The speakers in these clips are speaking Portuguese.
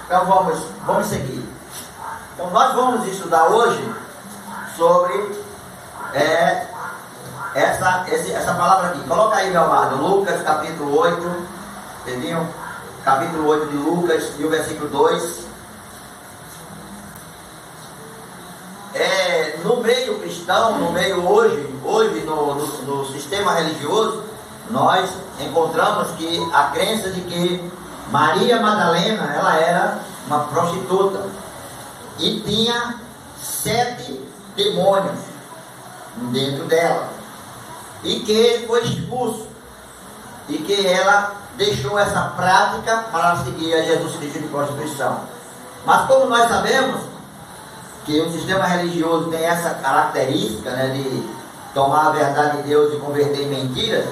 Então vamos seguir. Então nós vamos estudar hoje sobre essa palavra aqui. Coloca aí, meu amado, Lucas capítulo 8, entendeu? Capítulo 8 de Lucas e o versículo 2. No meio cristão, no meio hoje no sistema religioso, nós encontramos que a crença de que Maria Madalena, ela era uma prostituta e tinha 7 demônios dentro dela, e que foi expulso, e que ela deixou essa prática para seguir a Jesus Cristo de prostituição. Mas como nós sabemos que o sistema religioso tem essa característica, né, de tomar a verdade de Deus e converter em mentiras,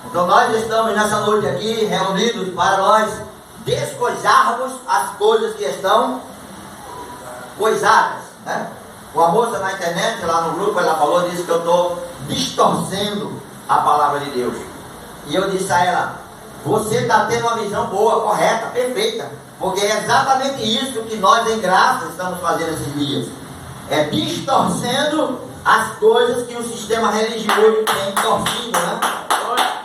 então nós estamos nessa noite aqui reunidos para nós descoisarmos as coisas que estão coisadas, né? Uma moça na internet, lá no grupo, ela falou, disse que eu estou distorcendo a palavra de Deus. E eu disse a ela, você está tendo uma visão boa, correta, perfeita, porque é exatamente isso que nós em graça estamos fazendo esses dias. É distorcendo as coisas que o sistema religioso tem torcido, né?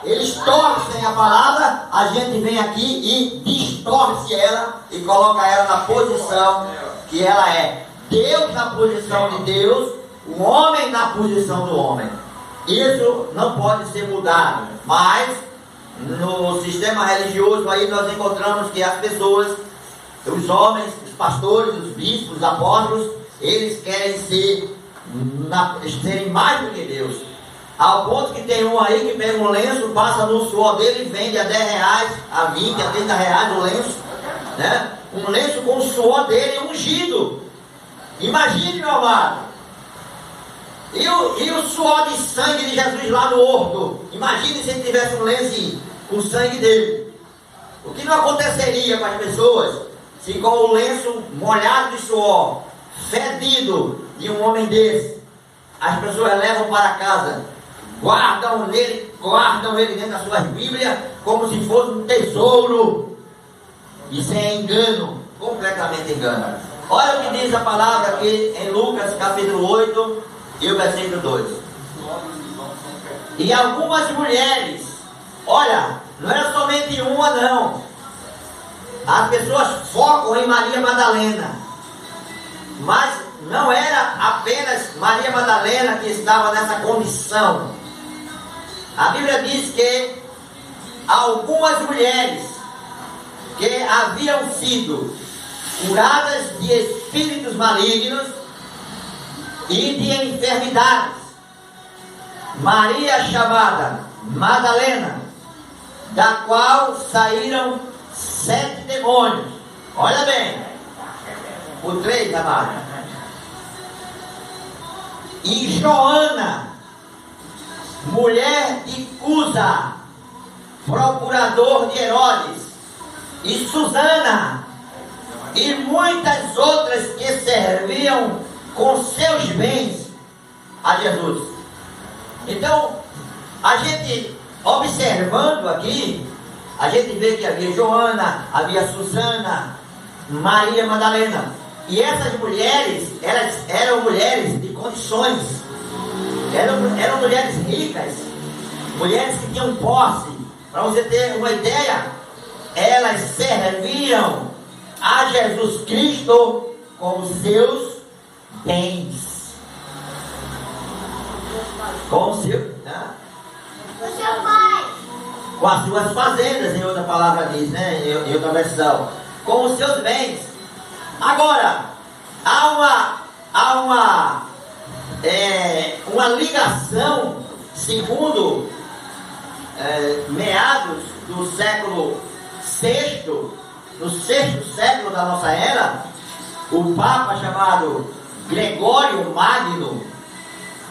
Eles torcem a palavra, a gente vem aqui e distorce ela e coloca ela na posição que ela é. Deus na posição de Deus, o homem na posição do homem. Isso não pode ser mudado. Mas no sistema religioso aí nós encontramos que as pessoas, os homens, os pastores, os bispos, os apóstolos, eles querem serem mais do que Deus. Ao ponto que tem um aí que pega um lenço, passa no suor dele e vende a 10 reais, a 20, a 30 reais o lenço, né? Um lenço com o suor dele ungido. Imagine, meu amado. E o suor de sangue de Jesus lá no horto. Imagine se ele tivesse um lenço com o sangue dele. O que não aconteceria com as pessoas se com o lenço molhado de suor, fedido de um homem desse, as pessoas levam para casa, guardam ele dentro das suas Bíblias como se fosse um tesouro. Isso é engano, completamente engano. Olha o que diz a palavra aqui em Lucas capítulo 8 e o versículo 2. E algumas mulheres, olha, não era somente uma não, as pessoas focam em Maria Madalena, mas não era apenas Maria Madalena que estava nessa condição. A Bíblia diz que algumas mulheres que haviam sido curadas de espíritos malignos e de enfermidades, Maria chamada Madalena, da qual saíram 7 demônios. Olha bem, o 3, amado. E Joana, mulher de Cusa, procurador de Herodes, e Susana, e muitas outras que serviam com seus bens a Jesus. Então, a gente observando aqui, a gente vê que havia Joana, havia Susana, Maria Madalena. E essas mulheres, elas eram mulheres de condições, eram mulheres ricas, mulheres que tinham posse. Para você ter uma ideia, elas serviam a Jesus Cristo com os seus bens, com o seu, né? Com as suas fazendas, em outra palavra diz, né? Em outra versão, com os seus bens. Agora, há uma ligação, segundo meados do século VI, no 6º século da nossa era, o Papa chamado Gregório Magno,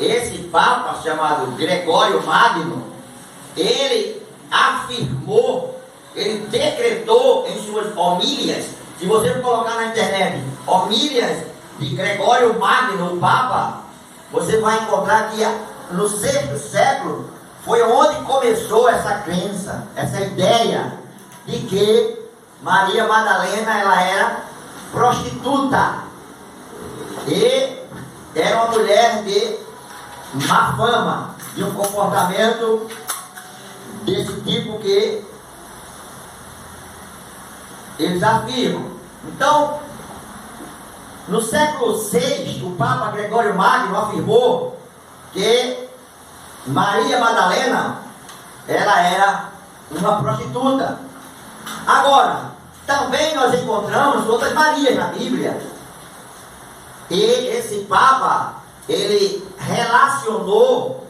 esse Papa chamado Gregório Magno, ele afirmou, ele decretou em suas homílias. Se você colocar na internet homílias de Gregório Magno, o Papa, você vai encontrar que no 6º século foi onde começou essa crença, essa ideia de que Maria Madalena, ela era prostituta. E era uma mulher de má fama, de um comportamento desse tipo que eles afirmam. Então, no século VI, o Papa Gregório Magno afirmou que Maria Madalena, ela era uma prostituta. Agora, também nós encontramos outras Marias na Bíblia. E esse Papa, ele relacionou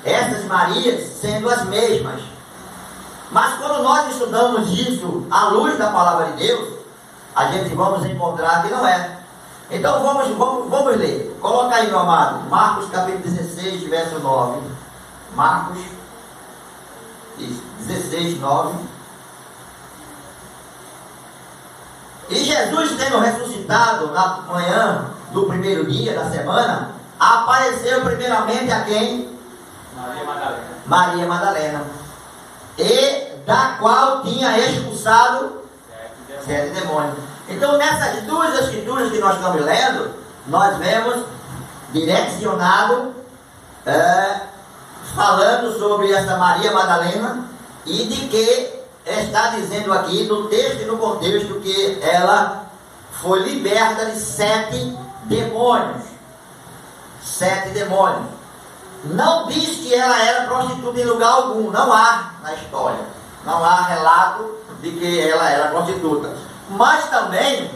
essas Marias sendo as mesmas. Mas quando nós estudamos isso à luz da palavra de Deus, a gente vamos encontrar que não é. Então vamos ler. Coloca aí, meu amado, Marcos capítulo 16, verso 9. Marcos 16, 9. E Jesus, tendo ressuscitado na manhã do primeiro dia da semana, apareceu primeiramente a quem? Maria Madalena. Maria Madalena. E da qual tinha expulsado 7 demônios. Então, nessas duas escrituras que nós estamos lendo, nós vemos direcionado, falando sobre essa Maria Madalena, e de que está dizendo aqui no texto e no contexto que ela foi liberta de 7 demônios. 7 demônios. Não diz que ela era prostituta em lugar algum. Não há na história. Não há relato de que ela era prostituta. Mas também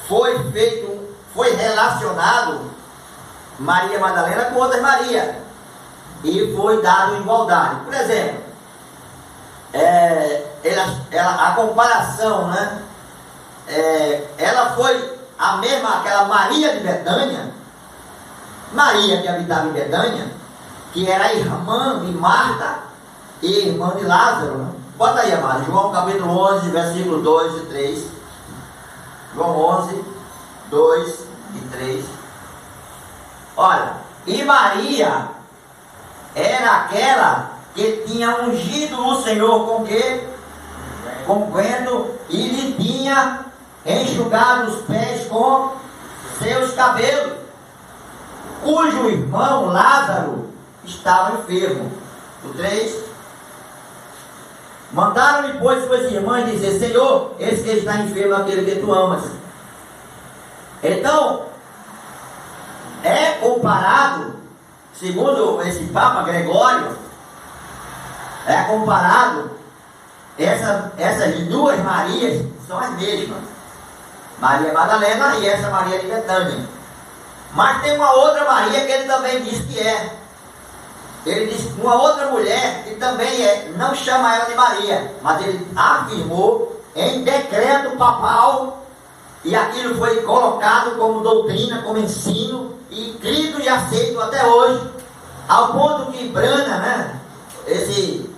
foi relacionado Maria Madalena com outras Maria. E foi dado igualdade. Por exemplo, a comparação, né? Ela foi a mesma, aquela Maria de Betânia, Maria que habitava em Betânia, que era irmã de Marta e irmã de Lázaro, né? Bota aí, amado, João capítulo 11, versículo 2 e 3. João 11, 2 e 3. Olha, e Maria era aquela que tinha ungido o Senhor com quê? Com unguento, e lhe tinha enxugado os pés com seus cabelos, cujo irmão Lázaro estava enfermo. O 3. Mandaram-lhe, pois, suas irmãs dizer: Senhor, esse que está enfermo é aquele que tu amas. Então, é comparado, segundo esse Papa Gregório, é comparado, essas duas Marias são as mesmas. Maria Madalena e essa Maria de Betânia. Mas tem uma outra Maria que ele também diz que é. Ele diz uma outra mulher que também é, não chama ela de Maria, mas ele afirmou em decreto papal, e aquilo foi colocado como doutrina, como ensino, e crido e aceito até hoje, ao ponto que Brana, né, esse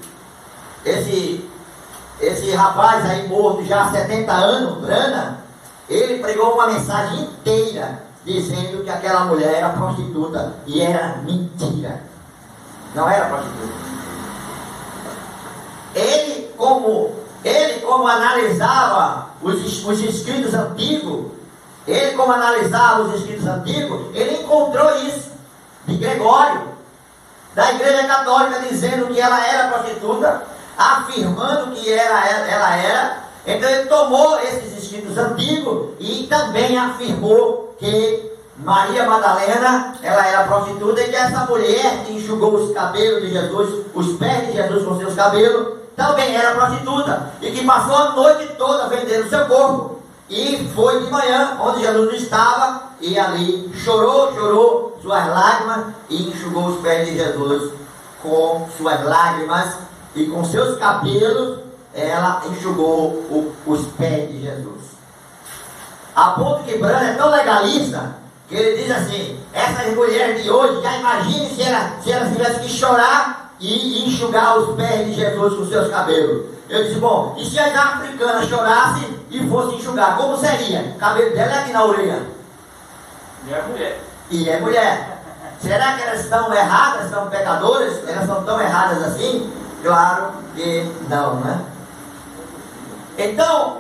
rapaz aí morto já há 70 anos, Brana, ele pregou uma mensagem inteira dizendo que aquela mulher era prostituta, e era mentira. Não era prostituta. Ele como analisava os escritos antigos, ele encontrou isso de Gregório, da Igreja Católica, dizendo que ela era prostituta, afirmando que ela era. Então ele tomou esses escritos antigos e também afirmou que Maria Madalena, ela era prostituta, e que essa mulher que enxugou os cabelos de Jesus, os pés de Jesus com seus cabelos, também era prostituta, e que passou a noite toda vendendo seu corpo, e foi de manhã, onde Jesus estava, e ali chorou suas lágrimas, e enxugou os pés de Jesus com suas lágrimas, e com seus cabelos, ela enxugou os pés de Jesus. A ponto que Brana é tão legalista, que ele diz assim: essas mulheres de hoje, já imagine se elas tivessem que chorar e enxugar os pés de Jesus com seus cabelos. Eu disse: bom, e se as africanas chorassem e fossem enxugar, como seria? O cabelo dela é aqui na orelha. E é mulher. E é mulher. Será que elas estão erradas, são pecadoras? Elas são tão erradas assim? Claro que não, né? Então,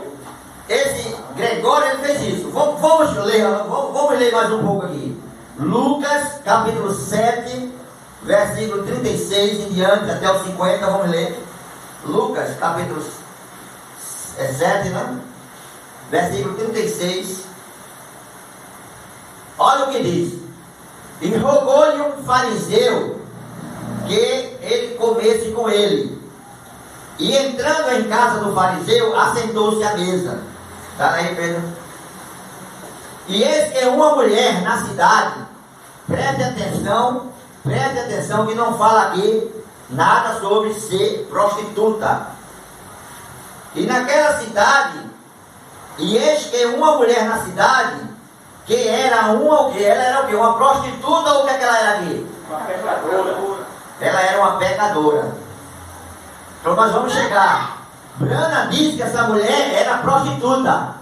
esse Gregório ele fez isso. Vamos ler mais um pouco aqui. Lucas, capítulo 7, versículo 36 em diante, até o 50, vamos ler. Lucas, capítulo 7, né? Versículo 36. Olha o que diz. E rogou-lhe um fariseu que ele comesse com ele. E entrando em casa do fariseu, assentou-se à mesa. Está aí, Pedro? E eis que uma mulher na cidade, preste atenção que não fala aqui nada sobre ser prostituta. E naquela cidade, e eis que uma mulher na cidade, que era uma, ela era o quê? Uma prostituta ou o que é que ela era aqui? Uma pecadora. Ela era uma pecadora. Então nós vamos chegar. Brana diz que essa mulher era prostituta.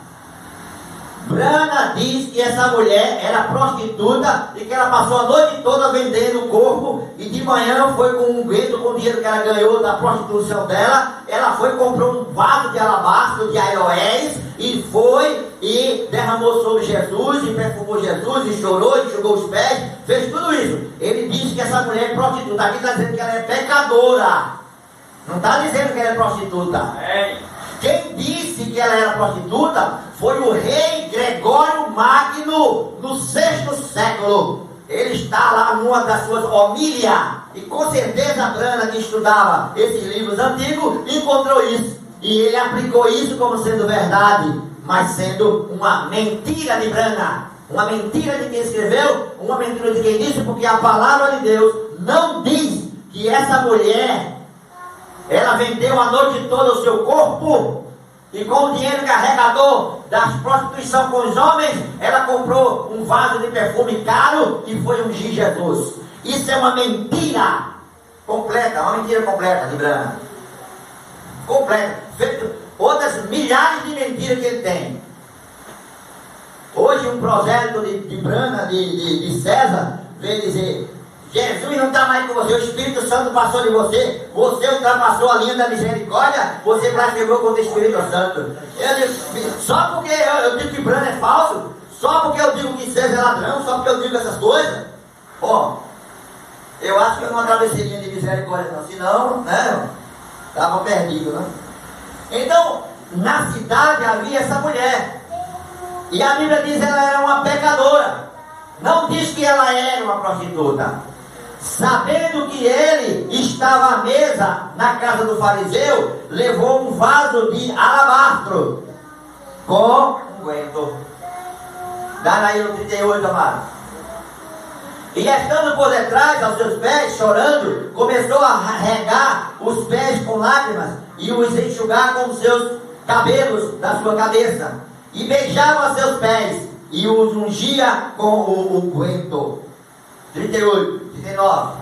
Brana diz que essa mulher era prostituta e que ela passou a noite toda vendendo o corpo e de manhã foi com um unguento, com o dinheiro que ela ganhou da prostituição dela, ela foi e comprou um vaso de alabastro de aloés e foi e derramou sobre Jesus e perfumou Jesus e chorou, enxugou os pés, fez tudo isso. Ele diz que essa mulher é prostituta. Aqui está dizendo que ela é pecadora. Não está dizendo que ela é prostituta. Quem disse que ela era prostituta foi o rei Gregório Magno no 6º século. Ele está lá numa das suas homílias. E com certeza a Brana, que estudava esses livros antigos, encontrou isso. E ele aplicou isso como sendo verdade, mas sendo uma mentira de Brana. Uma mentira de quem escreveu, uma mentira de quem disse, porque a palavra de Deus não diz que essa mulher, ela vendeu a noite toda o seu corpo e com o dinheiro carregador da prostituição com os homens, ela comprou um vaso de perfume caro e foi ungir Jesus. Isso é uma mentira completa, uma mentira completa de Brana. Completa. Outras milhares de mentiras que ele tem. Hoje um prosélito de Brana, de César, veio dizer: Jesus não está mais com você, o Espírito Santo passou de você, você ultrapassou a linha da misericórdia, você blasfemou contra o Espírito Santo. Só porque eu digo que Brana é falso, só porque eu digo que César é ladrão, só porque eu digo essas coisas. Bom, eu acho que eu não atravessei linha de misericórdia não, senão, né, estava perdido, né? Então, na cidade havia essa mulher, e a Bíblia diz que ela era uma pecadora, não diz que ela era uma prostituta. Sabendo que ele estava à mesa na casa do fariseu, levou um vaso de alabastro com unguento. Dá aí no 38, amado. E estando por detrás aos seus pés, chorando, começou a regar os pés com lágrimas e os enxugar com os seus cabelos da sua cabeça. E beijava seus pés e os ungia com o unguento. 38, 39.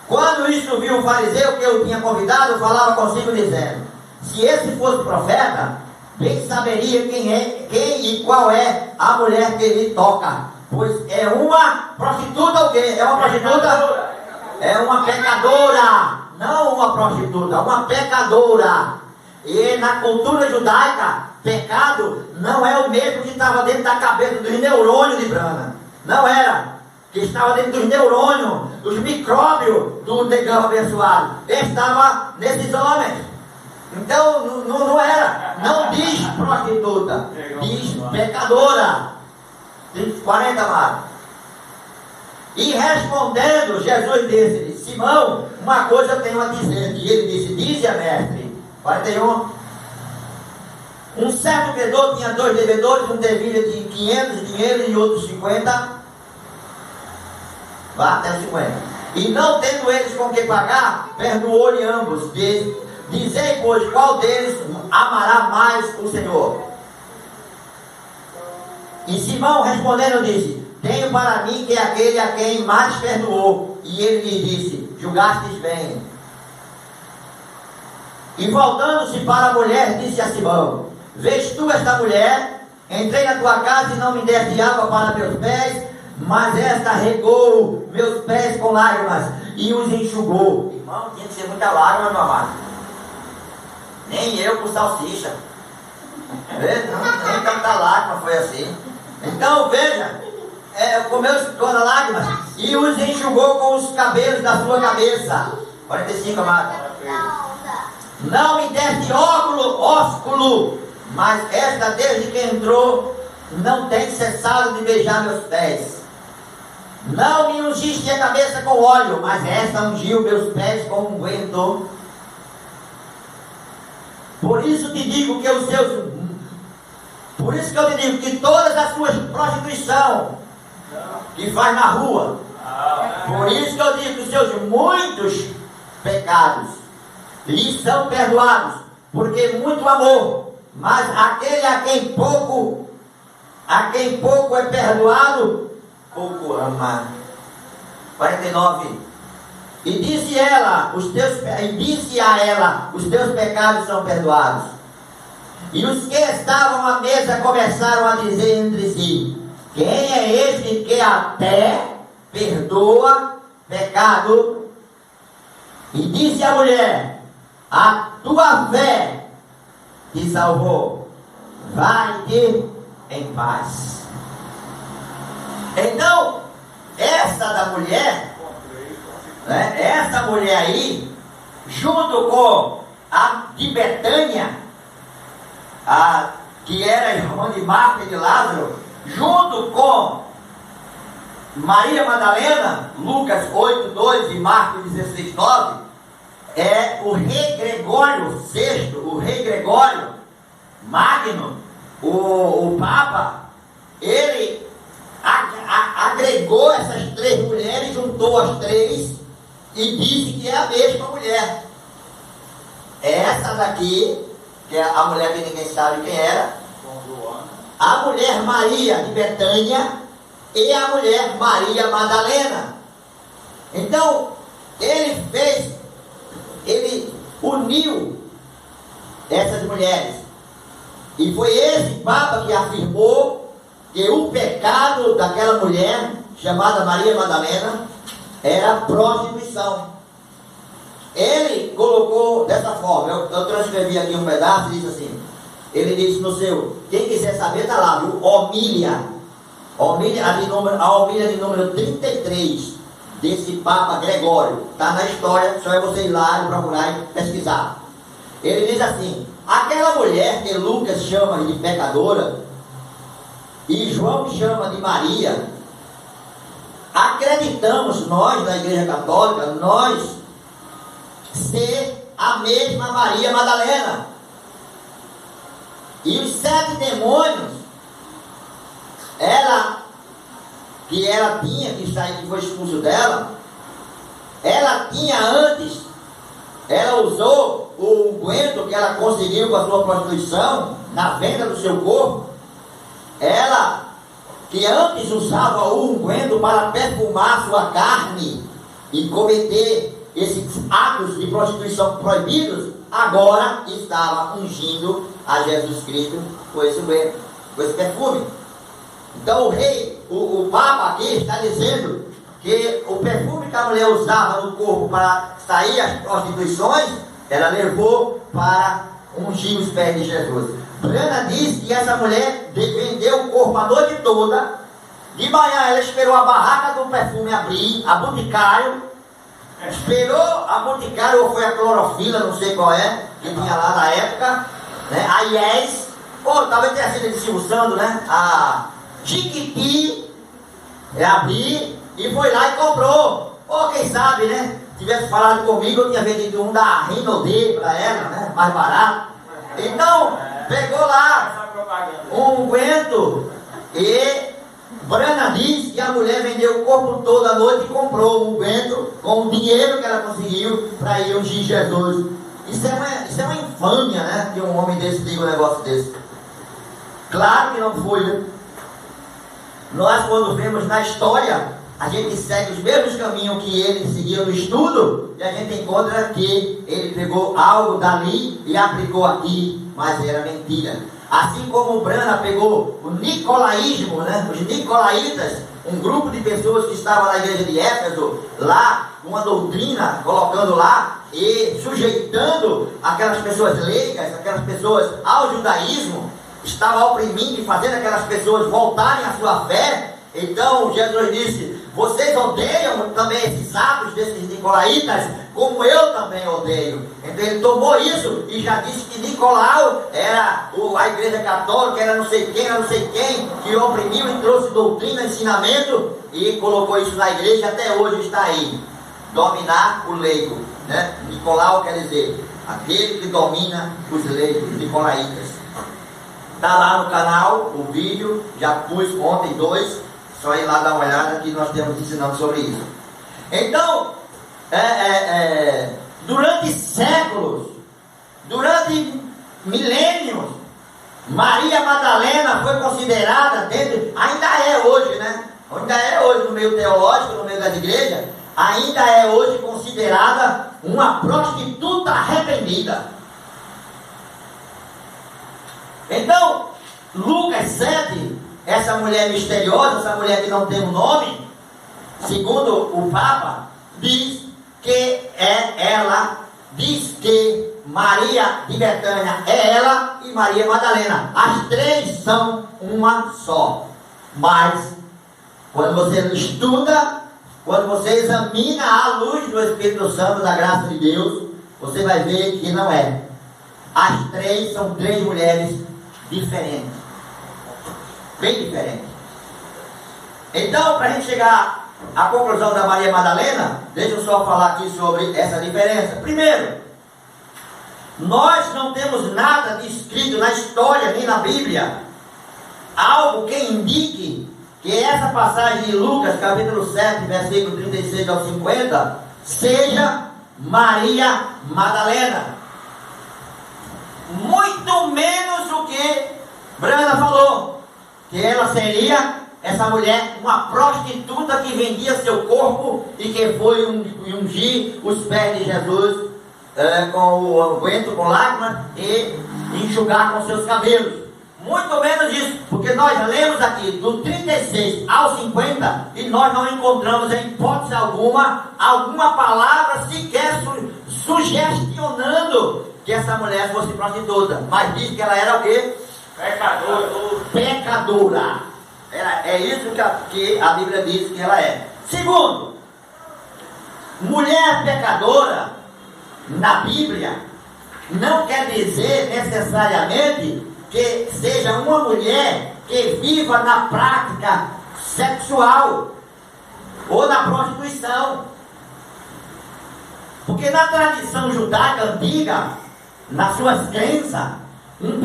Quando isto viu o fariseu que eu tinha convidado, falava consigo dizendo: se esse fosse profeta, bem saberia quem e qual é a mulher que ele toca, pois é uma prostituta. O quê? É uma prostituta? É uma pecadora, não uma prostituta, uma pecadora. E na cultura judaica, pecado não é o mesmo que estava dentro da cabeça dos neurônios de Brana. Não era. Que estava dentro dos neurônios, dos micróbios do negão abençoado. Estava nesses homens. Então, não era. Não diz prostituta, diz pecadora. 40, amado. E respondendo, Jesus disse-lhe: Simão, uma coisa eu tenho a dizer. E ele disse: dize a mestre. 41. Um certo credor tinha 2 devedores, um devia de 500 dinheiros e outro 50. Vá até 50. E não tendo eles com que pagar, perdoou-lhe ambos. Dizei, pois, qual deles amará mais o Senhor? E Simão respondendo disse: tenho para mim que é aquele a quem mais perdoou. E ele lhe disse: julgastes bem. E voltando-se para a mulher, disse a Simão: vês tu esta mulher? Entrei na tua casa e não me deste água para meus pés, mas esta regou meus pés com lágrimas e os enxugou. Irmão, tinha que ser muita lágrima, meu amado. Nem eu com salsicha. Nem tanta lágrima foi assim. Então veja, comeu toda a lágrima e os enxugou com os cabelos da sua cabeça. 45, amado. Não me deste ósculo, mas esta desde que entrou não tem cessado de beijar meus pés. Não me ungiste a cabeça com óleo, mas esta ungiu meus pés com unguento. Por isso que eu te digo que todas as suas prostituição que faz na rua, por isso que eu digo que os seus muitos pecados lhe são perdoados, porque muito amor, mas aquele a quem pouco é perdoado, pouco ama. 49. E disse a ela, os teus pecados são perdoados. E os que estavam à mesa começaram a dizer entre si: quem é este que até perdoa pecado? E disse a mulher: a tua fé te salvou, vai-te em paz. Então, essa mulher aí, junto com a de Betânia, que era irmã de Marta e de Lázaro, junto com Maria Madalena, Lucas 8:2 e Marcos 16:9, o rei Gregório VI, o rei Gregório Magno, o Papa, ele agregou essas três mulheres, juntou as três e disse que é a mesma mulher. Essa daqui, que é a mulher que ninguém sabe quem era, a mulher Maria de Betânia e a mulher Maria Madalena. Então, ele uniu essas mulheres. E foi esse Papa que afirmou que o pecado daquela mulher, chamada Maria Madalena, era prostituição. Ele colocou dessa forma, eu transcrevi aqui um pedaço e disse assim, ele disse no seu, quem quiser saber está lá, viu? A homília de número 33 desse Papa Gregório, está na história, só é você ir lá e procurar e pesquisar. Ele diz assim: aquela mulher que Lucas chama de pecadora e João chama de Maria, acreditamos nós da Igreja Católica, nós ser a mesma Maria Madalena. E os 7 demônios, que foi expulso dela, ela tinha antes, ela usou o unguento que ela conseguiu com a sua prostituição, na venda do seu corpo. Ela, que antes usava o unguento para perfumar sua carne e cometer esses atos de prostituição proibidos, agora estava ungindo a Jesus Cristo com esse unguento, com esse perfume. Então o Papa aqui está dizendo que o perfume que a mulher usava no corpo para sair as prostituições, ela levou para ungir os pés de Jesus. Brana diz que essa mulher vendeu o corpo a noite toda. De manhã ela esperou a barraca do perfume abrir, a Boticário. Esperou a Boticário, ou foi a Clorofila, não sei qual é, que tinha lá na época, né? A Yes, ou talvez tenha sido de Silvio Santos, né? A Jiquiti, abrir e foi lá e comprou. Ou quem sabe, né? Tivesse falado comigo, eu tinha vendido um da Rinode para ela, né? Mais barato. Então, pegou lá um unguento e Brana diz que a mulher vendeu o corpo todo à noite e comprou o unguento com o dinheiro que ela conseguiu para ir ungir Jesus. Isso é uma infâmia, né? Que um homem desse diga um negócio desse. Claro que não foi, né? Nós, quando vemos na história, a gente segue os mesmos caminhos que ele seguiu no estudo, e a gente encontra que ele pegou algo dali e aplicou aqui, mas era mentira. Assim como o Brana pegou o nicolaísmo, né? Os nicolaitas, um grupo de pessoas que estavam na igreja de Éfeso, lá, uma doutrina, colocando lá, e sujeitando aquelas pessoas leigas, aquelas pessoas ao judaísmo, estava oprimindo e fazendo aquelas pessoas voltarem à sua fé. Então Jesus disse: vocês odeiam também esses atos desses nicolaítas, como eu também odeio. Então ele tomou isso e já disse que Nicolau era a igreja católica, era não sei quem, que oprimiu e trouxe doutrina, ensinamento, e colocou isso na igreja, até hoje está aí. Dominar o leigo, né? Nicolau quer dizer aquele que domina os leigos, nicolaítas. Está lá no canal o vídeo, já pus ontem 2, só ir lá dar uma olhada que nós temos ensinando sobre isso. Então, durante séculos, durante milênios, Maria Madalena foi considerada ainda é hoje, né? Ainda é hoje no meio teológico, no meio das igrejas, ainda é hoje considerada uma prostituta arrependida. Então, Lucas 7, essa mulher misteriosa, essa mulher que não tem um nome, segundo o Papa, diz que Maria de Betânia é ela e Maria Madalena. As três são uma só. Mas, quando você estuda, quando você examina à luz do Espírito Santo, da graça de Deus, você vai ver que não é. As três são três mulheres diferentes. Bem diferentes. Então, para a gente chegar à conclusão da Maria Madalena, deixa eu só falar aqui sobre essa diferença. Primeiro, nós não temos nada descrito na história nem na Bíblia, algo que indique que essa passagem de Lucas, capítulo 7, versículo 36 ao 50, seja Maria Madalena. Muito menos o que Brana falou, que ela seria, essa mulher, uma prostituta que vendia seu corpo e que foi ungir os pés de Jesus com o unguento, com lágrimas, e enxugar com seus cabelos. Muito menos isso, porque nós lemos aqui do 36 ao 50 e nós não encontramos em hipótese alguma palavra sequer sugestionando que essa mulher fosse prostituta, mas diz que ela era o quê? Pecadora. É isso que a Bíblia diz que ela é. Segundo, mulher pecadora na Bíblia não quer dizer necessariamente que seja uma mulher que viva na prática sexual ou na prostituição. Porque na tradição judaica antiga, nas suas crenças, um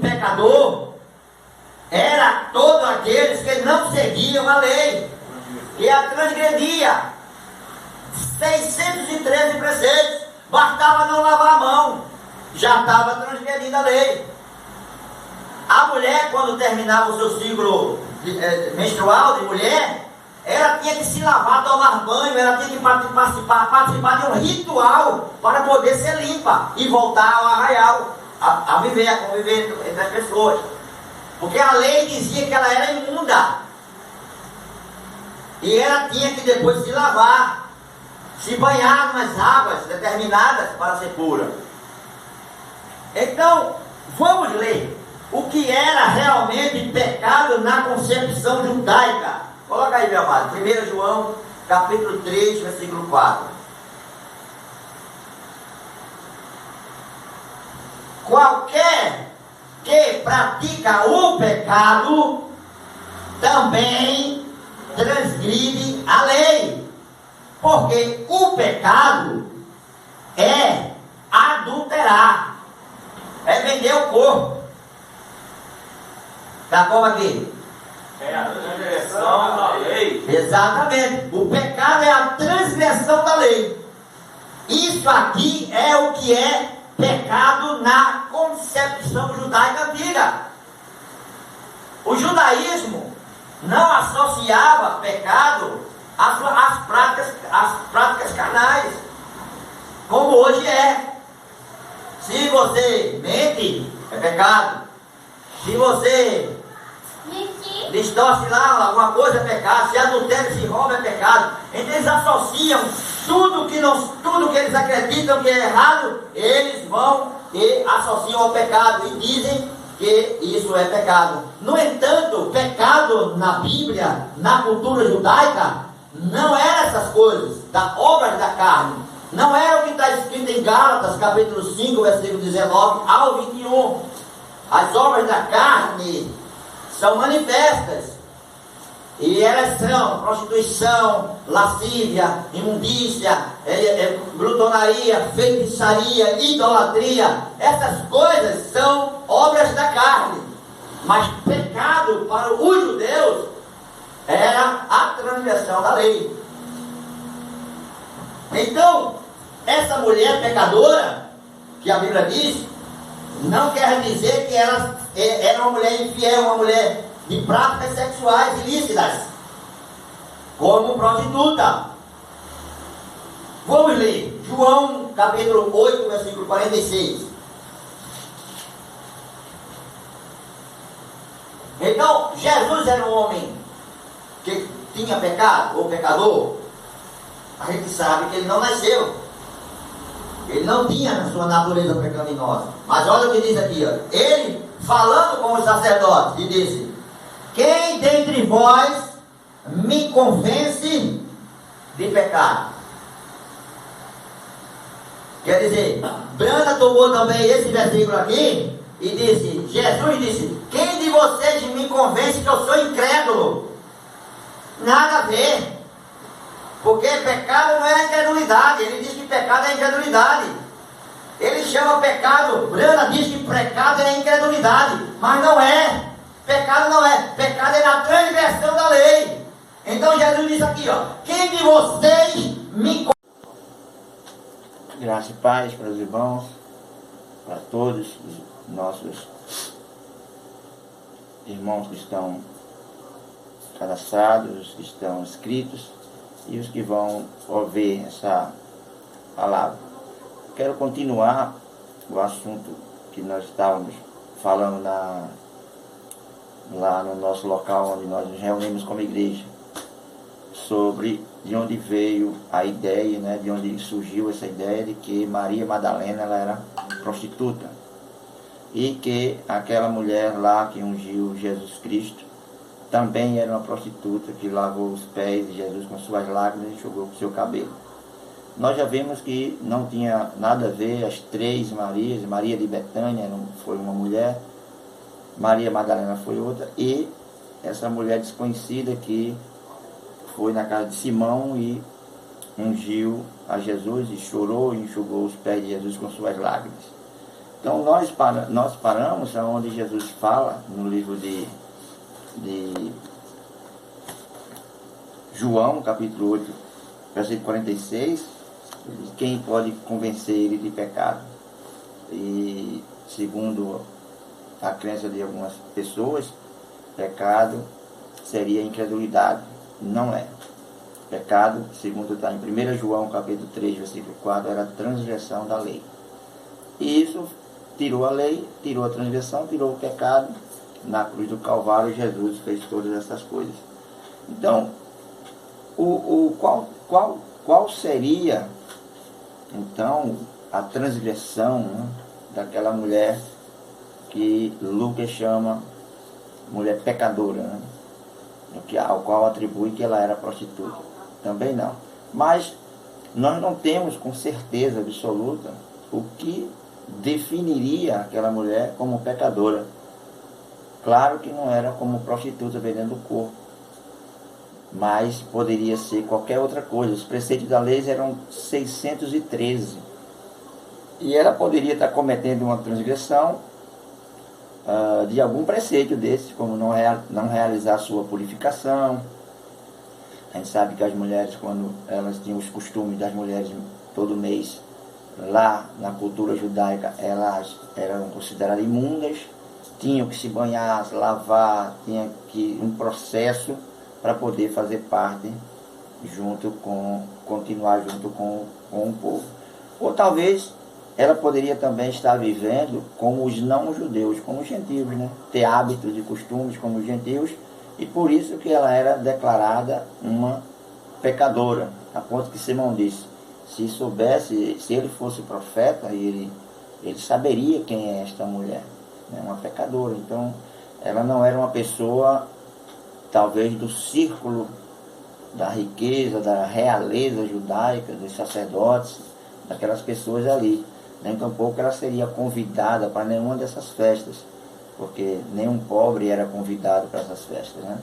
pecador, era todos aqueles que não seguiam a lei, que a transgredia. 613 preceitos, bastava não lavar a mão, já estava transgredindo a lei. A mulher, quando terminava o seu ciclo menstrual de mulher, ela tinha que se lavar, tomar banho, ela tinha que participar de um ritual para poder ser limpa e voltar ao arraial, a viver, a conviver entre as pessoas. Porque a lei dizia que ela era imunda. E ela tinha que depois se lavar, se banhar nas águas determinadas para ser pura. Então, vamos ler o que era realmente pecado na concepção judaica. Coloca aí, meu amado, 1 João, capítulo 3, versículo 4. Qualquer que pratica o pecado também transgride a lei, porque o pecado é adulterar, é vender o corpo. Tá como aqui? É a transgressão da lei. Exatamente. O pecado é a transgressão da lei. Isso aqui é o que é pecado na concepção judaica antiga. O judaísmo não associava pecado às práticas carnais, como hoje é. Se você mente, é pecado. Se você distorce lá alguma coisa, é pecado. Se adultera, se rouba, é pecado. Então eles associam tudo que eles acreditam que é errado, eles vão e associam ao pecado e dizem que isso é pecado. No entanto, pecado na Bíblia, na cultura judaica, não era essas coisas, das obras da carne. Não era o que está escrito em Gálatas, capítulo 5, versículo 19 ao 21. As obras da carne são manifestas. E elas são prostituição, lascívia, imundícia, glutonaria, feitiçaria, idolatria. Essas coisas são obras da carne. Mas pecado para os judeus era a transgressão da lei. Então, essa mulher pecadora, que a Bíblia diz, não quer dizer que ela era uma mulher infiel, uma mulher de práticas sexuais ilícitas, como prostituta. Vamos ler João capítulo 8, versículo 46. Então, Jesus era um homem que tinha pecado, ou pecador. A gente sabe que ele não nasceu. Ele não tinha na sua natureza pecaminosa. Mas olha o que diz aqui, ó. Ele, falando com os sacerdotes, e disse: quem dentre vós me convence de pecado? Quer dizer, Brana tomou também esse versículo aqui e disse, Jesus disse, quem de vocês me convence que eu sou incrédulo? Nada a ver. Porque pecado não é incredulidade. Ele diz que pecado é incredulidade. Ele chama pecado, Brana diz que pecado é incredulidade, mas não é. Pecado não é. Pecado é na transgressão da lei. Então Jesus diz aqui, ó, quem de vocês me... Graça e paz para os irmãos, para todos os nossos irmãos que estão cadastrados, os que estão inscritos e os que vão ouvir essa palavra. Quero continuar o assunto que nós estávamos falando lá no nosso local onde nós nos reunimos como igreja, sobre de onde veio a ideia, né, de onde surgiu essa ideia de que Maria Madalena ela era prostituta e que aquela mulher lá que ungiu Jesus Cristo também era uma prostituta que lavou os pés de Jesus com suas lágrimas e enxugou com seu cabelo. Nós já vimos que não tinha nada a ver as três Marias. Maria de Betânia foi uma mulher, Maria Madalena foi outra, e essa mulher desconhecida que foi na casa de Simão e ungiu a Jesus e chorou e enxugou os pés de Jesus com suas lágrimas. Então nós paramos onde Jesus fala no livro de João, capítulo 8, versículo 46, quem pode convencer ele de pecado? E segundo a crença de algumas pessoas, pecado seria incredulidade. Não é. Pecado, segundo está em 1 João capítulo 3, versículo 4, era a transgressão da lei. E isso tirou a lei, tirou a transgressão, tirou o pecado. Na cruz do Calvário, Jesus fez todas essas coisas. Então, qual seria, então, a transgressão, né, daquela mulher que Lucas chama mulher pecadora, né? Ao qual atribui que ela era prostituta? Também não. Mas nós não temos com certeza absoluta o que definiria aquela mulher como pecadora. Claro que não era como prostituta vendendo o corpo, mas poderia ser qualquer outra coisa. Os preceitos da lei eram 613. E ela poderia estar cometendo uma transgressão de algum preceito desse, como não realizar a sua purificação. A gente sabe que as mulheres, quando elas tinham os costumes das mulheres todo mês, lá na cultura judaica, elas eram consideradas imundas, tinham que se banhar, se lavar, tinha que um processo para poder fazer parte continuar junto com o povo. Ou talvez ela poderia também estar vivendo como os não-judeus, como os gentios, né? Ter hábitos e costumes como os gentios, e por isso que ela era declarada uma pecadora, a ponto que Simão disse, se soubesse, se ele fosse profeta, ele saberia quem é esta mulher, né? Uma pecadora. Então, ela não era uma pessoa, talvez, do círculo da riqueza, da realeza judaica, dos sacerdotes, daquelas pessoas ali. Nem tampouco ela seria convidada para nenhuma dessas festas, porque nenhum pobre era convidado para essas festas, né?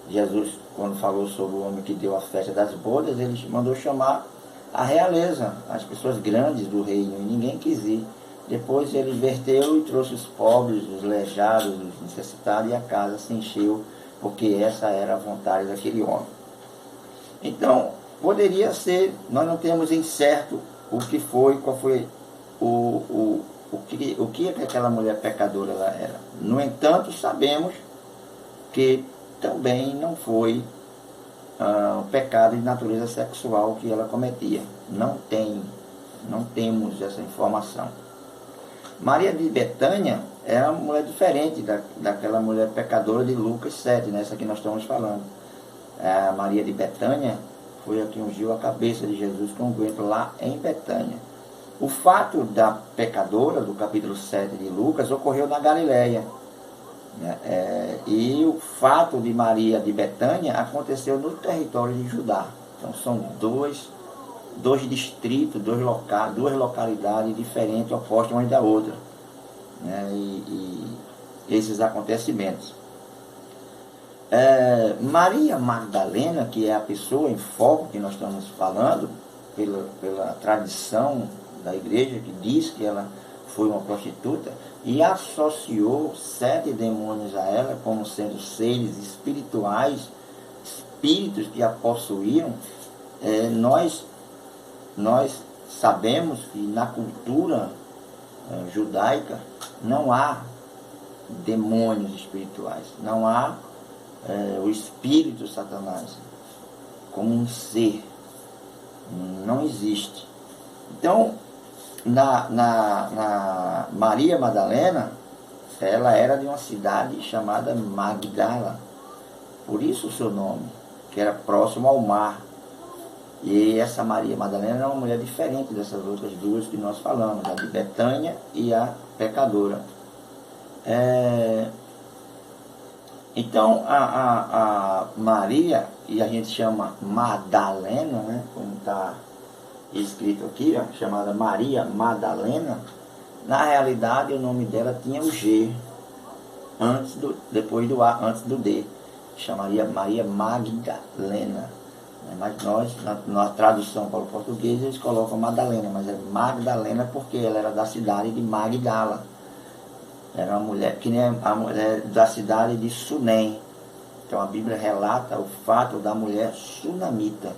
Jesus, quando falou sobre o homem que deu a festa das bodas, ele mandou chamar a realeza, as pessoas grandes do reino, e ninguém quis ir. Depois ele verteu e trouxe os pobres, os aleijados, os necessitados, e a casa se encheu, porque essa era a vontade daquele homem. Então, poderia ser, nós não temos em certo o que foi, qual foi o que aquela mulher pecadora ela era. No entanto, sabemos que também não foi pecado de natureza sexual que ela cometia. Não temos essa informação. Maria de Betânia era uma mulher diferente daquela mulher pecadora de Lucas 7, nessa que nós estamos falando. A Maria de Betânia foi a que ungiu a cabeça de Jesus com unguento lá em Betânia. O fato da pecadora, do capítulo 7 de Lucas, ocorreu na Galileia. E o fato de Maria de Betânia aconteceu no território de Judá. Então são dois distritos, duas localidades diferentes, opostas uma da outra, né? E esses acontecimentos. Maria Magdalena, que é a pessoa em foco que nós estamos falando, pela tradição da igreja, que diz que ela foi uma prostituta, e associou 7 demônios a ela como sendo seres espirituais, espíritos que a possuíam. Nós sabemos que na cultura judaica não há demônios espirituais, não há o espírito Satanás como um ser, não existe. Então, na Maria Madalena, ela era de uma cidade chamada Magdala, por isso o seu nome, que era próximo ao mar. E essa Maria Madalena era uma mulher diferente dessas outras duas que nós falamos, a de Betânia e a pecadora. Então, a Maria, e a gente chama Madalena, né, como está escrito aqui, ó, chamada Maria Madalena, na realidade o nome dela tinha o G, depois do A, antes do D. Chamaria Maria Magdalena. Mas nós, na tradução para o português, eles colocam Madalena, mas é Magdalena porque ela era da cidade de Magdala. Era uma mulher, que nem a mulher da cidade de Sunem. Então a Bíblia relata o fato da mulher sunamita.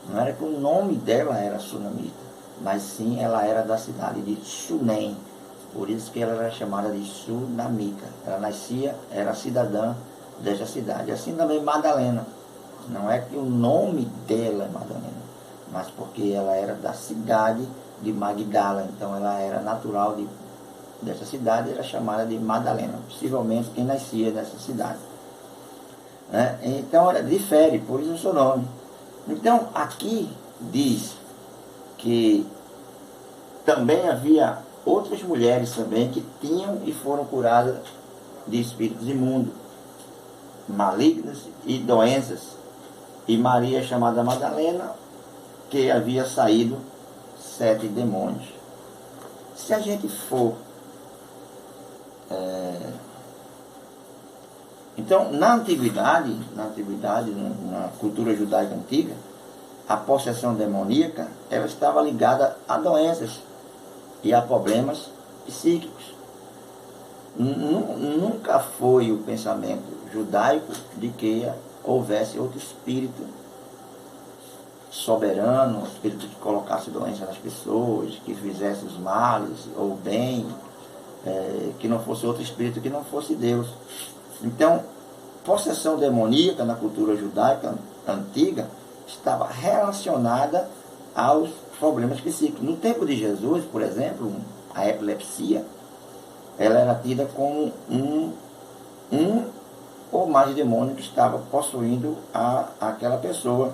Não era que o nome dela era sunamita, mas sim ela era da cidade de Sunem. Por isso que ela era chamada de sunamita. Ela era cidadã desta cidade. Assim também Madalena. Não é que o nome dela é Madalena, mas porque ela era da cidade de Magdala. Então ela era natural dessa cidade, era chamada de Madalena. Possivelmente quem nascia nessa cidade. Então ela difere, por isso o seu nome. Então aqui diz que também havia outras mulheres também que tinham e foram curadas de espíritos imundos, malignos e doenças. E Maria, chamada Madalena, que havia saído 7 demônios. Se a gente for... Então, na antiguidade, na cultura judaica antiga, a possessão demoníaca, ela estava ligada a doenças e a problemas psíquicos. Nunca foi o pensamento judaico de que houvesse outro espírito soberano, um espírito que colocasse doença nas pessoas, que fizesse os males ou bem, que não fosse outro espírito que não fosse Deus. Então, possessão demoníaca na cultura judaica antiga estava relacionada aos problemas psíquicos. No tempo de Jesus, por exemplo, a epilepsia, ela era tida como um ou mais demônio que estava possuindo aquela pessoa.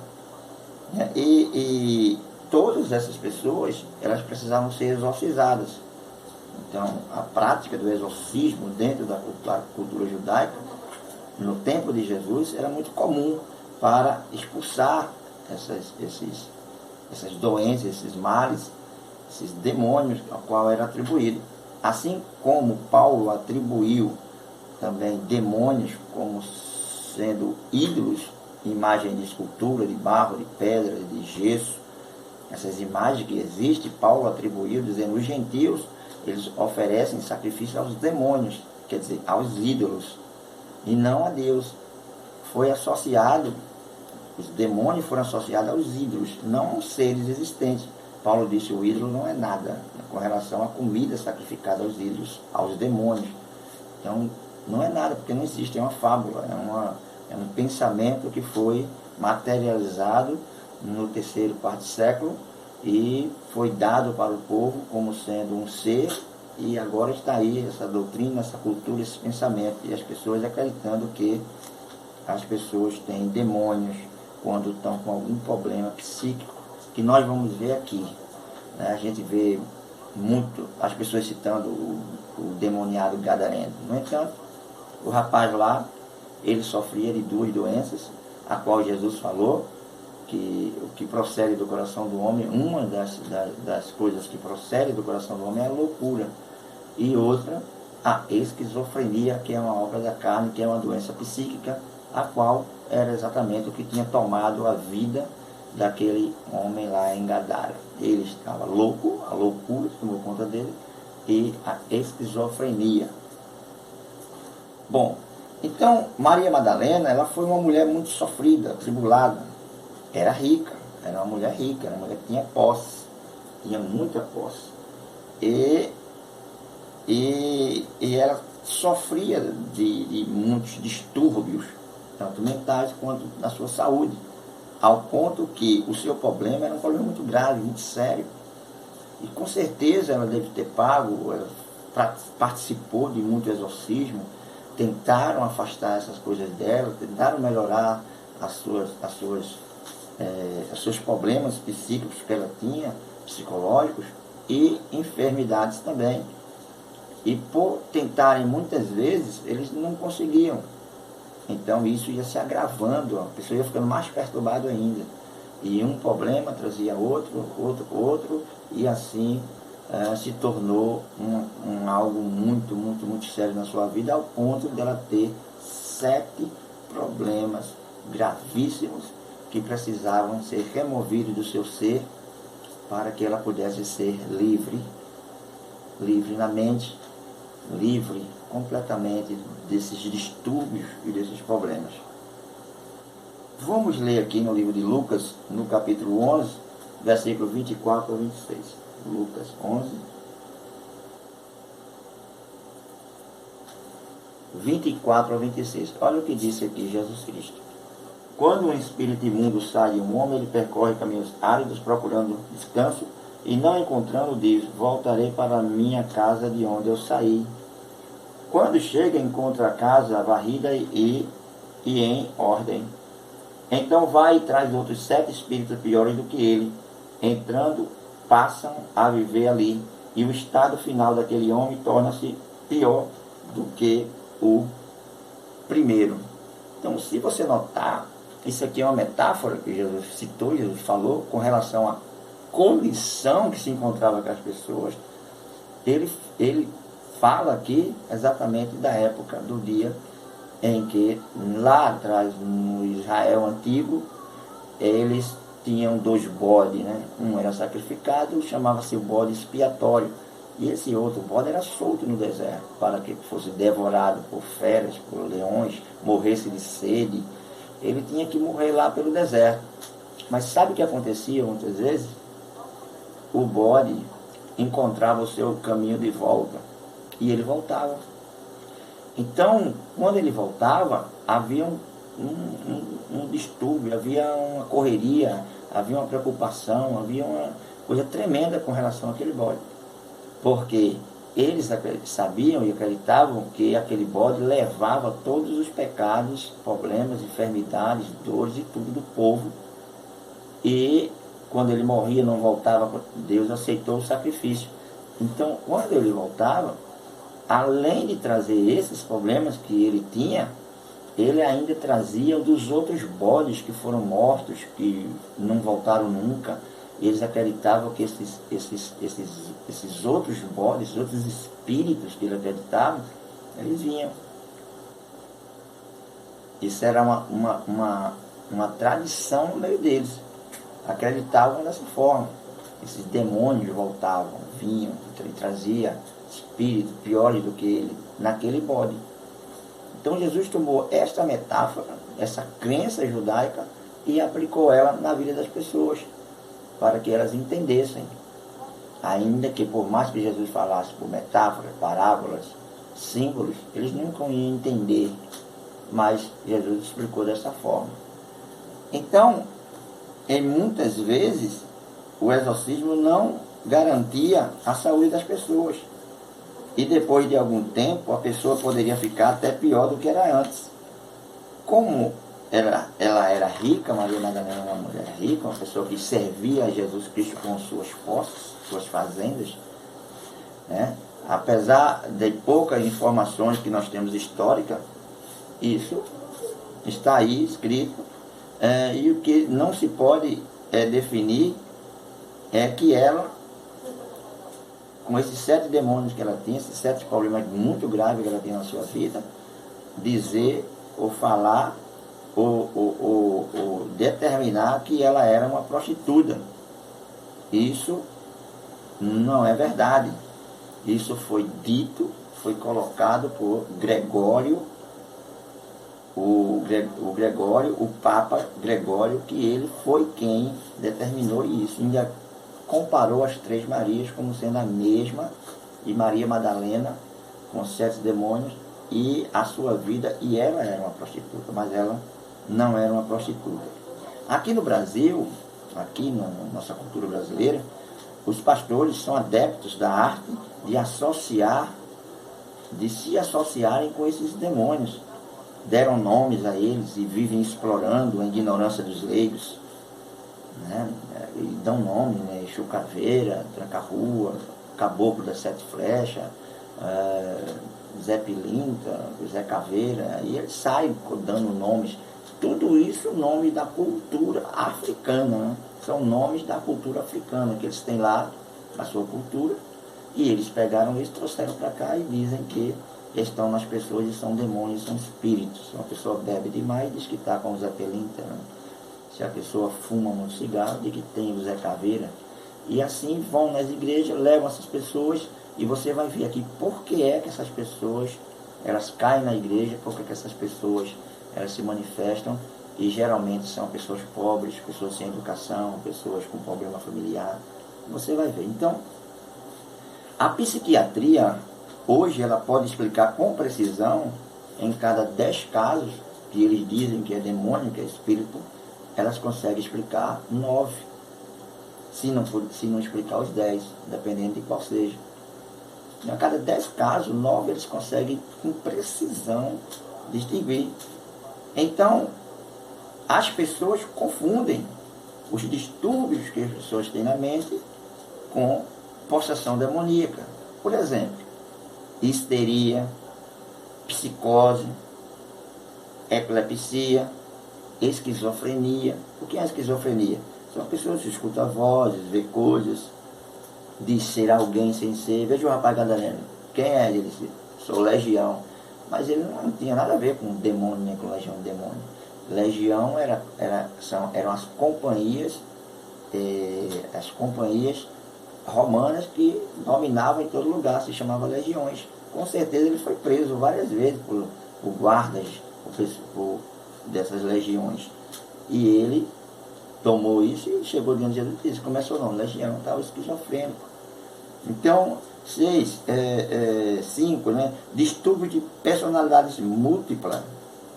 E todas essas pessoas, elas precisavam ser exorcizadas. Então, a prática do exorcismo dentro da cultura judaica, no tempo de Jesus, era muito comum para expulsar essas doenças, esses males, esses demônios ao qual era atribuído. Assim como Paulo atribuiu também demônios como sendo ídolos, imagem de escultura, de barro, de pedra, de gesso, essas imagens que existem, Paulo atribuiu, dizendo, os gentios, eles oferecem sacrifício aos demônios, quer dizer, aos ídolos, e não a Deus. Foi associado, os demônios foram associados aos ídolos, não aos seres existentes. Paulo disse, o ídolo não é nada, com relação à comida sacrificada aos ídolos, aos demônios. Então, não é nada, porque não existe, é uma fábula, é um pensamento que foi materializado no terceiro, quarto século e foi dado para o povo como sendo um ser, e agora está aí essa doutrina, essa cultura, esse pensamento, e as pessoas acreditando que as pessoas têm demônios quando estão com algum problema psíquico, que nós vamos ver aqui, né? A gente vê muito as pessoas citando o demoniado gadareno. No entanto, o rapaz lá, ele sofria de duas doenças, a qual Jesus falou que o que procede do coração do homem, uma das coisas que procede do coração do homem é a loucura, e outra, a esquizofrenia, que é uma obra da carne, que é uma doença psíquica, a qual era exatamente o que tinha tomado a vida daquele homem lá em Gadara. Ele estava louco, a loucura tomou conta dele, e a esquizofrenia. Bom, então Maria Madalena, ela foi uma mulher muito sofrida, tribulada, era rica, era uma mulher rica, era uma mulher que tinha posse, tinha muita posse, e ela sofria de muitos distúrbios, tanto mentais quanto na sua saúde, ao ponto que o seu problema era um problema muito grave, muito sério, e com certeza ela deve ter pago, ela participou de muito exorcismo, tentaram afastar essas coisas dela, tentaram melhorar os seus problemas psíquicos que ela tinha, psicológicos, e enfermidades também. E por tentarem muitas vezes, eles não conseguiam. Então isso ia se agravando, a pessoa ia ficando mais perturbada ainda. E um problema trazia outro, e assim se tornou algo muito sério na sua vida, ao ponto dela ter 7 problemas gravíssimos que precisavam ser removidos do seu ser para que ela pudesse ser livre na mente, livre completamente desses distúrbios e desses problemas. Vamos ler aqui no livro de Lucas, no capítulo 11, versículo 24 a 26. Lucas 11, 24 a 26. Olha o que disse aqui Jesus Cristo. Quando um espírito imundo sai de um homem, ele percorre caminhos áridos procurando descanso, e não encontrando, diz, voltarei para a minha casa de onde eu saí. Quando chega, encontra a casa varrida e em ordem. Então vai e traz outros 7 espíritos piores do que ele. Entrando, passam a viver ali, e o estado final daquele homem torna-se pior do que o primeiro. Então, se você notar, isso aqui é uma metáfora que Jesus citou, Jesus falou, com relação à condição que se encontrava com as pessoas. Ele fala aqui exatamente da época, do dia em que, lá atrás, no Israel antigo, eles tinham 2 bodes, né? Um era sacrificado, chamava-se o bode expiatório, e esse outro bode era solto no deserto, para que fosse devorado por feras, por leões, morresse de sede. Ele tinha que morrer lá pelo deserto. Mas sabe o que acontecia muitas vezes? O bode encontrava o seu caminho de volta, e ele voltava. Então, quando ele voltava, havia um distúrbio, havia uma correria, havia uma preocupação, havia uma coisa tremenda com relação àquele bode. Porque eles sabiam e acreditavam que aquele bode levava todos os pecados, problemas, enfermidades, dores e tudo do povo. E quando ele morria, não voltava, Deus aceitou o sacrifício. Então, quando ele voltava, além de trazer esses problemas que ele tinha, ele ainda trazia dos outros bodes que foram mortos, que não voltaram nunca. Eles acreditavam que esses outros bodes, esses outros espíritos que ele acreditava, eles vinham. Isso era uma tradição no meio deles. Acreditavam dessa forma. Esses demônios voltavam, vinham, ele trazia espíritos piores do que ele naquele bode. Então Jesus tomou esta metáfora, essa crença judaica, e aplicou ela na vida das pessoas, para que elas entendessem. Ainda que por mais que Jesus falasse por metáforas, parábolas, símbolos, eles nunca iam entender, mas Jesus explicou dessa forma. Então, em muitas vezes, o exorcismo não garantia a saúde das pessoas. E depois de algum tempo, a pessoa poderia ficar até pior do que era antes. Como ela era rica, Maria Madalena era uma mulher rica, uma pessoa que servia a Jesus Cristo com suas posses, suas fazendas, né? Apesar de poucas informações que nós temos históricas, isso está aí escrito, e o que não se pode definir é que ela, com esses 7 demônios que ela tinha, esses 7 problemas muito graves que ela tinha na sua vida, dizer ou falar ou determinar que ela era uma prostituta. Isso não é verdade. Isso foi dito, foi colocado por Gregório, o Papa Gregório, que ele foi quem determinou isso. Ainda comparou as 3 Marias como sendo a mesma, e Maria Madalena com 7 demônios e a sua vida, e ela era uma prostituta, mas ela não era uma prostituta. Aqui no Brasil, aqui na nossa cultura brasileira, os pastores são adeptos da arte de se associarem com esses demônios. Deram nomes a eles e vivem explorando a ignorância dos leigos, né? E dão nome, né? Exu Caveira, Tranca-Rua, Caboclo das 7 Flechas, Zé Pilintra, Zé Caveira, e eles saem dando nomes. Tudo isso nome da cultura africana, né? São nomes da cultura africana, que eles têm lá a sua cultura, e eles pegaram isso, trouxeram para cá e dizem que estão nas pessoas e são demônios, são espíritos. Se uma pessoa bebe demais, diz que está com o Zé Pilintra, né? Se a pessoa fuma um cigarro, diz que tem o Zé Caveira. E assim vão nas igrejas, levam essas pessoas, e você vai ver aqui por que é que essas pessoas, elas caem na igreja, por que essas pessoas, elas se manifestam, e geralmente são pessoas pobres, pessoas sem educação, pessoas com problema familiar. Você vai ver. Então, a psiquiatria, hoje, ela pode explicar com precisão, em cada 10 casos, que eles dizem que é demônio, que é espírito, elas conseguem explicar 9. Se não explicar os 10, dependendo de qual seja. A cada 10 casos, 9 eles conseguem com precisão distinguir. Então, as pessoas confundem os distúrbios que as pessoas têm na mente com possessão demoníaca. Por exemplo, histeria, psicose, epilepsia, esquizofrenia. O que é a esquizofrenia? São pessoas que escutam vozes, vê coisas, diz ser alguém sem ser. Veja o rapaz gadareno. Quem é ele? Sou Legião. Mas ele não tinha nada a ver com demônio, nem com Legião de demônio. Legião eram as companhias romanas que dominavam em todo lugar, se chamavam legiões. Com certeza ele foi preso várias vezes por guardas dessas legiões. E ele tomou isso e chegou diante de Jesus e disse: começou não, legião, estava esquizofrênico. Então, 5, né? Distúrbio de personalidades múltipla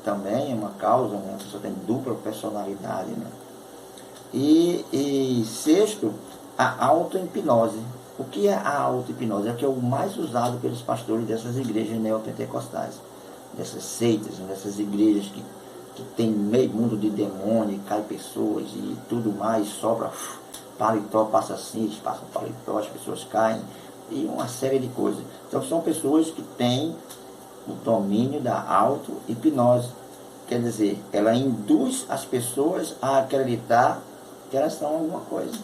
também é uma causa, né? A pessoa tem dupla personalidade, né? E 6, a auto-hipnose. O que é a auto-hipnose? É que é o mais usado pelos pastores dessas igrejas neopentecostais, dessas seitas, dessas igrejas que tem meio mundo de demônio, cai pessoas e tudo mais, sobra paletó passa assim, eles passam paletó, as pessoas caem, e uma série de coisas. Então são pessoas que têm o domínio da auto-hipnose. Quer dizer, ela induz as pessoas a acreditar que elas são alguma coisa.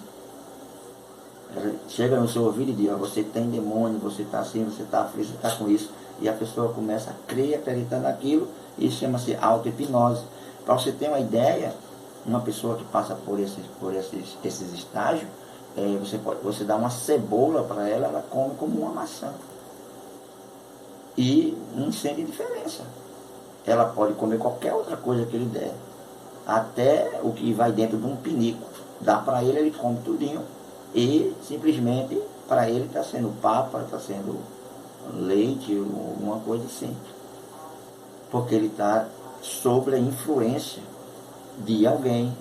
Ela chega no seu ouvido e diz, você tem demônio, você está assim, você está aflito, você está com isso. E a pessoa começa a crer, acreditar naquilo, e isso chama-se auto-hipnose. Para você ter uma ideia, uma pessoa que passa por esses estágios, você dá uma cebola para ela, ela come como uma maçã. E não sente diferença. Ela pode comer qualquer outra coisa que ele der. Até o que vai dentro de um pinico. Dá para ele come tudinho. E simplesmente para ele está sendo papa, está sendo leite, alguma coisa assim. Porque ele está sob a influência de alguém,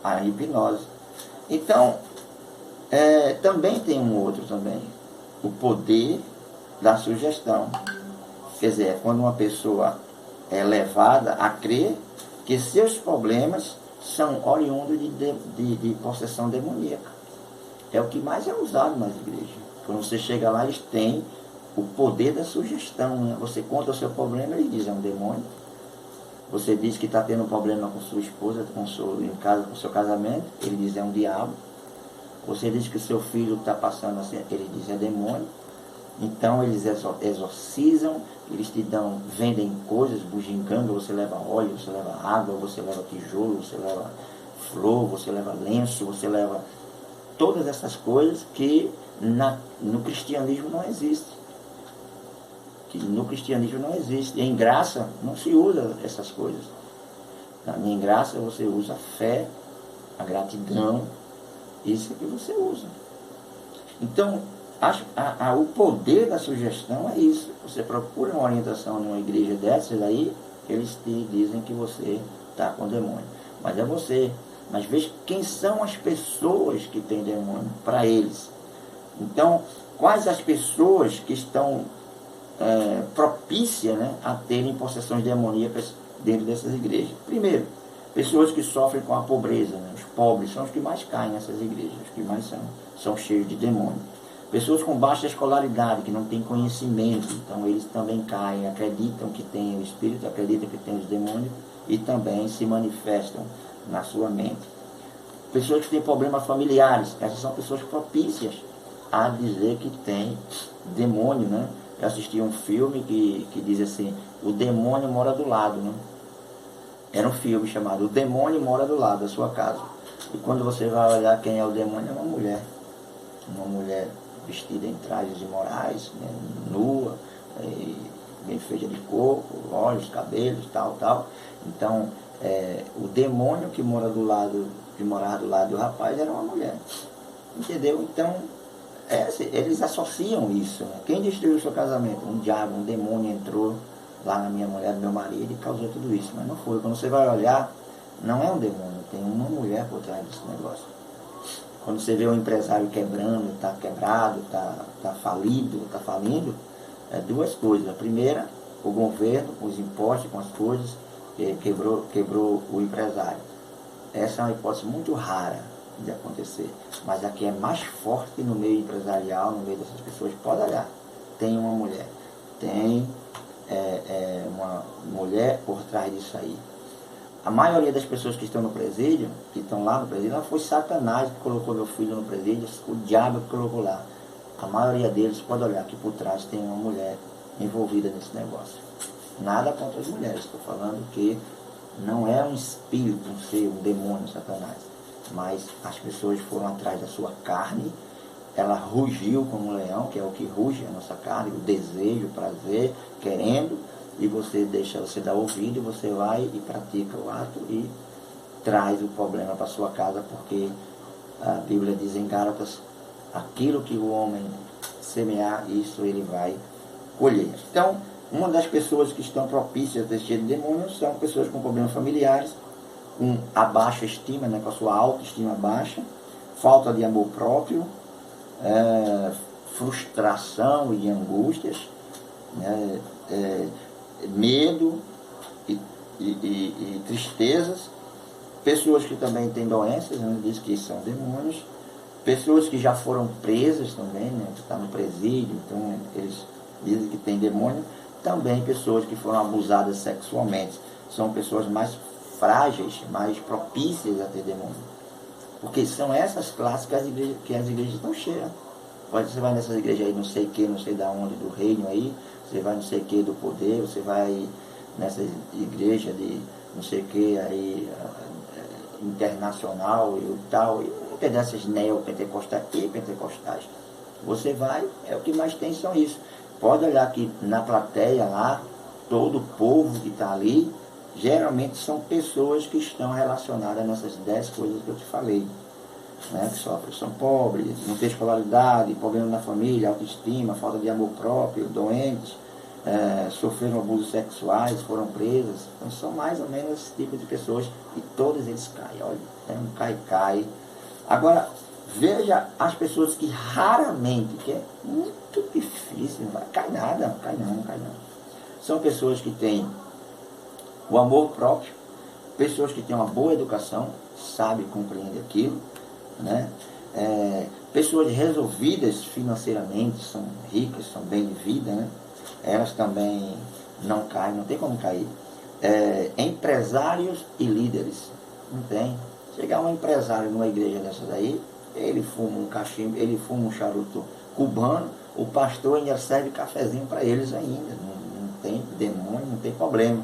a hipnose. Então, também tem um outro também. O poder da sugestão. Quer dizer, é quando uma pessoa é levada a crer que seus problemas são oriundos de possessão demoníaca. É o que mais é usado nas igrejas. Quando você chega lá, eles têm o poder da sugestão. Né? Você conta o seu problema, eles dizem, é um demônio. Você diz que está tendo um problema com sua esposa, em casa, com seu casamento, ele diz, é um diabo. Você diz que o seu filho está passando assim, ele diz, é demônio. Então eles exorcizam, eles te vendem coisas, bugiganga, você leva óleo, você leva água, você leva tijolo, você leva flor, você leva lenço, você leva todas essas coisas que no cristianismo não existem. Que no cristianismo não existe. Em graça não se usa essas coisas. Em graça você usa a fé, a gratidão, isso é que você usa. Então, o poder da sugestão é isso. Você procura uma orientação numa igreja dessas aí, eles te dizem que você está com demônio. Mas é você. Mas veja quem são as pessoas que têm demônio para eles. Então, quais as pessoas que estão propícias, né, a terem possessões demoníacas dentro dessas igrejas? Primeiro, pessoas que sofrem com a pobreza, né? Os pobres são os que mais caem nessas igrejas, os que mais são cheios de demônio. Pessoas com baixa escolaridade, que não têm conhecimento, então eles também caem, acreditam que tem o espírito, acreditam que tem os demônios e também se manifestam na sua mente. Pessoas que têm problemas familiares, essas são pessoas propícias a dizer que tem demônio, né? Eu assisti um filme que diz assim, o demônio mora do lado, né? Era um filme chamado O Demônio Mora do Lado da Sua Casa. E quando você vai olhar quem é o demônio, é uma mulher. Uma mulher vestida em trajes imorais, né, nua, bem feita de corpo, olhos, cabelos, tal. Então, o demônio que morava do lado do rapaz era uma mulher. Entendeu? Então, eles associam isso. Né? Quem destruiu o seu casamento? Um diabo, um demônio entrou lá na minha mulher, no meu marido, e causou tudo isso. Mas não foi. Quando você vai olhar, não é um demônio, tem uma mulher por trás desse negócio. Quando você vê um empresário quebrando, está quebrado, está falido, está falindo, é duas coisas. A primeira, o governo, com os impostos, com as coisas, quebrou o empresário. Essa é uma hipótese muito rara de acontecer, mas a que é mais forte no meio empresarial, no meio dessas pessoas, pode olhar, tem uma mulher, tem uma mulher por trás disso aí. A maioria das pessoas que estão no presídio, que estão lá no presídio, não foi Satanás que colocou meu filho no presídio, o diabo que colocou lá. A maioria deles pode olhar que por trás tem uma mulher envolvida nesse negócio. Nada contra as mulheres, estou falando que não é um espírito, um ser, um demônio, Satanás. Mas as pessoas foram atrás da sua carne, ela rugiu como um leão, que é o que ruge a nossa carne, o desejo, o prazer, querendo, e você dá ouvido, e você vai e pratica o ato e traz o problema para sua casa, porque a Bíblia diz em Gálatas, aquilo que o homem semear, isso ele vai colher. Então, uma das pessoas que estão propícias a ter cheio de demônios são pessoas com problemas familiares, com a baixa estima, né, com a sua autoestima baixa, falta de amor próprio, frustração e angústias, né, medo e tristezas, pessoas que também têm doenças, né, diz que são demônios, Pessoas que já foram presas também, né? Que estão no presídio, então eles dizem que tem demônio. Também pessoas que foram abusadas sexualmente. São pessoas mais frágeis, mais propícias a ter demônio. Porque são essas classes que as igrejas estão cheias. Você vai nessas igrejas aí, não sei o que, não sei da onde, do reino aí, você vai não sei o que do poder, você vai nessa igreja de não sei o que aí, internacional e tal, e muitas dessas neopentecostais e pentecostais. Você vai, é o que mais tem são isso. Pode olhar que na plateia lá, todo o povo que está ali, geralmente são pessoas que estão relacionadas nessas 10 coisas que eu te falei. Né, que são pobres, não tem escolaridade, problema na família, autoestima, falta de amor próprio, doentes, sofreram abusos sexuais, foram presas. Então são mais ou menos esse tipo de pessoas e todos eles caem, olha, cai. Agora, veja as pessoas que raramente, que é muito difícil, não cai nada, não cai não. São pessoas que têm o amor próprio, pessoas que têm uma boa educação, sabem compreender aquilo, né? Pessoas resolvidas financeiramente, são ricas, são bem de vida, né? Elas também não caem, não tem como cair. Empresários e líderes, não tem. Chegar um empresário numa igreja dessa daí, ele fuma um cachimbo, ele fuma um charuto cubano, o pastor ainda serve cafezinho para eles ainda, não tem demônio, não tem problema.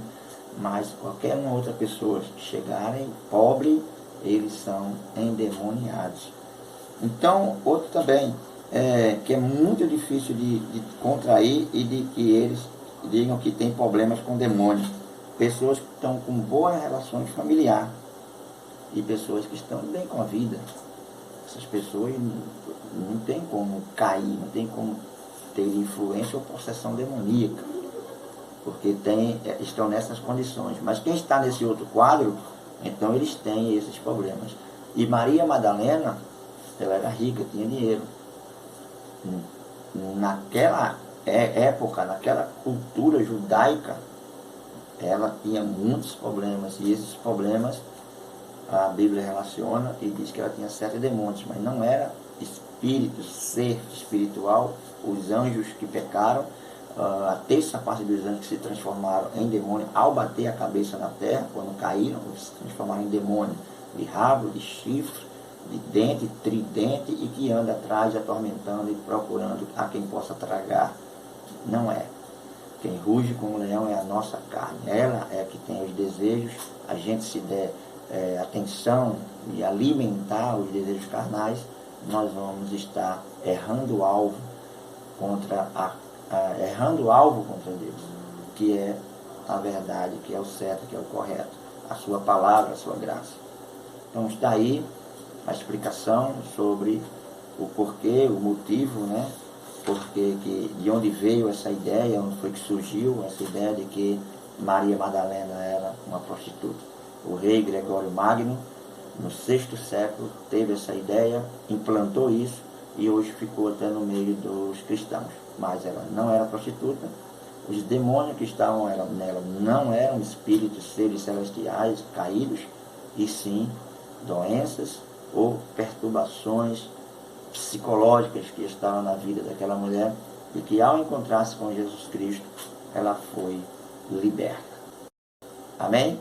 Mas qualquer uma outra pessoa que chegarem pobre, eles são endemoniados. Então, outro também, que é muito difícil de contrair e de que eles digam que tem problemas com demônio. Pessoas que estão com boas relações familiares e pessoas que estão bem com a vida. Essas pessoas não tem como cair, não tem como ter influência ou possessão demoníaca, porque estão nessas condições. Mas quem está nesse outro quadro, então eles têm esses problemas. E Maria Madalena, ela era rica, tinha dinheiro. Naquela época, naquela cultura judaica, ela tinha muitos problemas. E esses problemas a Bíblia relaciona e diz que ela tinha 7 demônios, mas não era espírito, ser espiritual. Os anjos que pecaram, a terça parte dos anjos que se transformaram em demônio ao bater a cabeça na terra, quando caíram, se transformaram em demônio de rabo, de chifre, de dente, tridente, e que anda atrás atormentando e procurando a quem possa tragar. Não é. Quem ruge como leão é a nossa carne. Ela é que tem os desejos. A gente se der atenção e alimentar os desejos carnais, nós vamos estar errando o alvo contra Deus, que é a verdade, que é o certo, que é o correto, a sua palavra, a sua graça. Então está aí a explicação sobre o porquê, o motivo, né? Porque de onde veio essa ideia, onde foi que surgiu essa ideia de que Maria Madalena era uma prostituta. O rei Gregório Magno, no 6º século, teve essa ideia, implantou isso e hoje ficou até no meio dos cristãos. Mas ela não era prostituta, os demônios que estavam nela não eram espíritos, seres celestiais caídos, e sim doenças ou perturbações psicológicas que estavam na vida daquela mulher e que ao encontrar-se com Jesus Cristo, ela foi liberta. Amém?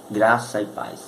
Graça e paz.